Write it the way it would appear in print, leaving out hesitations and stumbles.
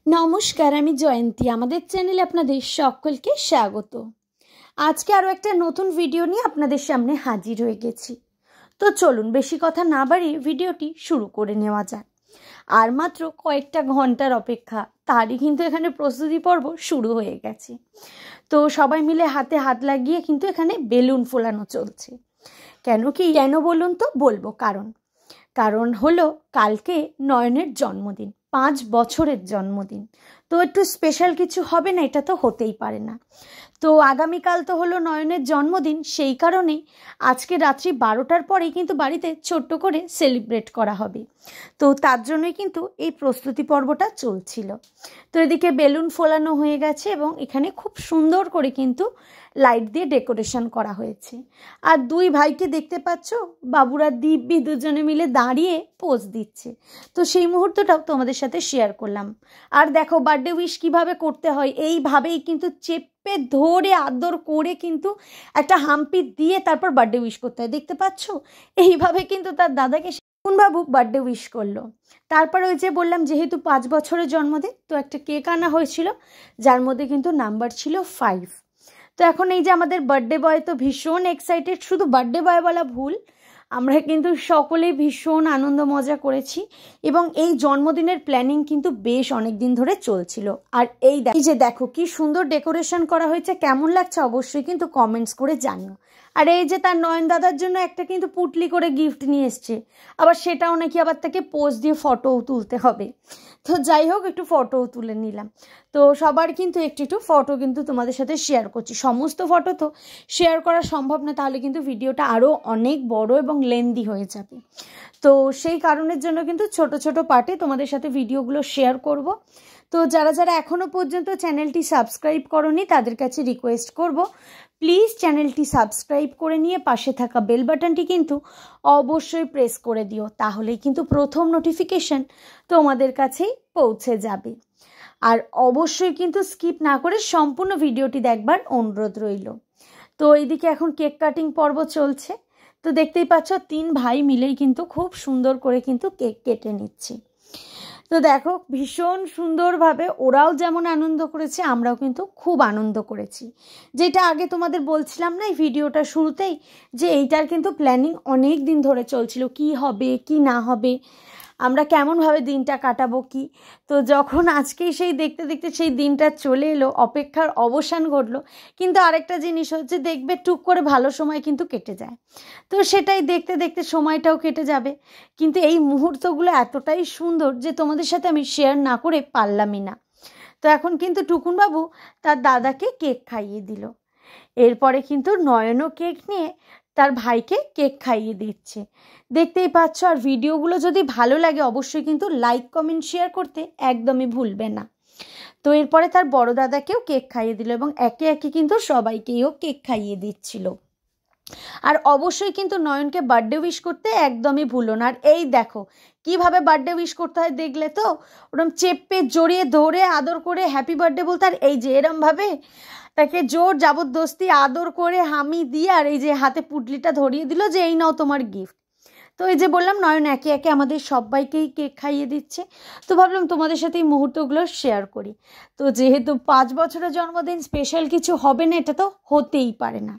नमस्कार आमी जयंती आमादेर चैनेले आपनादेर सकलके स्वागत। आज के आरो एकटा नतून भिडियो निये आपनादेर सामने हाजिर हये गेछि। तो चलुन बेशी कथा ना बाड़िये भिडियोटी शुरू करे नेওয়া যাক। আর মাত্র কয়েকটা ঘন্টার অপেক্ষা, তারই কিন্তু এখানে প্রস্তুতি পর্ব শুরু হয়ে গেছে। তো সবাই মিলে হাতে হাত লাগিয়ে কিন্তু এখানে বেলুন ফোলানো চলছে। কেন বলুন তো, বলবো কারণ হলো কালকে নয়নের জন্মদিন, 5 বছরের জন্মদিন। তো একটু স্পেশাল কিছু হবে না, এটা তো হতেই পারে না। তো আগামীকাল তো হলো নয়নের জন্মদিন, সেই কারণেই আজকে রাত্রি 12টার পরেই কিন্তু বাড়িতে ছোট্ট করে সেলিব্রেট করা হবে। তো তার জন্যই কিন্তু এই প্রস্তুতি পর্বটা চলছিল। তো এদিকে বেলুন ফোলানো হয়ে গেছে এবং এখানে খুব সুন্দর করে কিন্তু লাইট দিয়ে ডেকোরেশন করা হয়েছে। আর দুই ভাইকে দেখতে পাচ্ছ, বাবুরা দিব্যি দুজনে মিলে দাঁড়িয়ে পোজ দিচ্ছে। তো সেই মুহূর্তটাও তোমাদের সাথে শেয়ার করলাম। আর দেখো বার্থডে উইশ কীভাবে করতে হয়, এইভাবেই কিন্তু চেপে ধরে আদর করে কিন্তু একটা হাম্পি দিয়ে তারপর বার্থডে উইশ করতে হয়। দেখতে পাচ্ছ, এইভাবে কিন্তু তার দাদাকে বাবু বার্থডে উইশ করলো। তারপর ওই যে বললাম, যেহেতু 5 বছরের জন্মদিন, তো একটা কেক আনা হয়েছিল যার মধ্যে কিন্তু নাম্বার ছিল 5। তো এখন এই যে আমাদের বার্থডে বয় তো ভীষণ এক্সাইটেড। শুধু বার্থডে বয় বলা ভুল, আমরা কিন্তু সকলেই ভীষণ আনন্দ মজা করেছি এবং এই জন্মদিনের প্ল্যানিং কিন্তু বেশ অনেক দিন ধরে চলছিল। আর এই যে দেখো কি সুন্দর ডেকোরেশন করা হয়েছে, কেমন লাগছে অবশ্যই কিন্তু কমেন্টস করে জানিও। আর এই যে তার নয়ন দাদার জন্য একটা কিন্তু পুটলি করে গিফট নিয়ে এসছে, আবার সেটাও নাকি আবার তাকে পোজ দিয়ে ফটোও তুলতে হবে। তো যাই হোক, একটু ফটোও তুলে নিলাম। তো সবার কিন্তু একটু ফটো কিন্তু তোমাদের সাথে শেয়ার করছি। সমস্ত ফটো তো শেয়ার করা সম্ভব না, তাহলে কিন্তু ভিডিওটা আরও অনেক বড় এবং লেন্দি হয়ে যাবে। তো সেই কারণের জন্য কিন্তু ছোট ছোট পার্টে তোমাদের সাথে ভিডিওগুলো শেয়ার করব। তো যারা এখনও পর্যন্ত চ্যানেলটি সাবস্ক্রাইব করোনি তাদের কাছে রিকোয়েস্ট করব, প্লিজ চ্যানেলটি সাবস্ক্রাইব করে নিয়ে পাশে থাকা বেল বাটনটি কিন্তু অবশ্যই প্রেস করে দিও, তাহলেই কিন্তু প্রথম নোটিফিকেশন তোমাদের কাছেই পৌঁছে যাবে। আর অবশ্যই কিন্তু স্কিপ না করে সম্পূর্ণ ভিডিওটি দেখবার অনুরোধ রইল। তো এইদিকে এখন কেক কাটিং পর্ব চলছে। তো দেখতেই পাচ্ছ 3 ভাই মিলেই কিন্তু খুব সুন্দর করে কিন্তু কেক কেটে নিচ্ছে। তো দেখো ভীষণ সুন্দরভাবে ওরাও যেমন আনন্দ করেছে, আমরাও কিন্তু খুব আনন্দ করেছি। যেটা আগে তোমাদের বলছিলাম না এই ভিডিওটা শুরুতেই, যে এইটার কিন্তু প্ল্যানিং অনেক দিন ধরে চলছিল, কি হবে কি না হবে, আমরা কেমনভাবে দিনটা কাটাবো কি। তো যখন আজকেই সেই দেখতে দেখতে সেই দিনটা চলে এলো, অপেক্ষার অবসান ঘটলো। কিন্তু আরেকটা জিনিস হচ্ছে, দেখবে টুক করে ভালো সময় কিন্তু কেটে যায়। তো সেটাই দেখতে দেখতে সময়টাও কেটে যাবে, কিন্তু এই মুহূর্তগুলো এতটাই সুন্দর যে তোমাদের সাথে আমি শেয়ার না করে পারলামই না। তো এখন কিন্তু টুকুনবাবু তার দাদাকে কেক খাইয়ে দিল। এরপরে কিন্তু নয়নও কেক নিয়ে তার ভাইকে কেক খাইয়ে দিচ্ছে, দেখতেই পাচ্ছ। আর ভিডিওগুলো যদি ভালো লাগে অবশ্যই কিন্তু লাইক কমেন্ট শেয়ার করতে একদমই ভুলবে না। তো এরপরে তার বড় দাদাকেও কেক খাইয়ে দিল এবং একে একে কিন্তু সবাইকেও কেক খাইয়ে দিচ্ছিল। আর অবশ্যই কিন্তু নয়নকে বার্থডে উইশ করতে একদমই ভুলো না। আর এই দেখো কিভাবে বার্থডে উইশ করতে হয়, দেখলে তো, ওরকম চেপে জড়িয়ে ধরে আদর করে হ্যাপি বার্থডে বলতে। আর এই যে এরমভাবে তাকে জোর জবরদস্তি আদর করে হামি দিয়ে আর এই যে হাতে পুটলিটা ধরিয়ে দিল যে এই নাও তোমার গিফট। তো এই যে বললাম, নয়ন একে একে আমাদের সবাইকেই কেক খাইয়ে দিচ্ছে। তো ভাবলাম তোমাদের সাথে এই মুহূর্তগুলো শেয়ার করি। তো যেহেতু 5 বছরের জন্মদিন, স্পেশাল কিছু হবে না, এটা তো হতেই পারে না।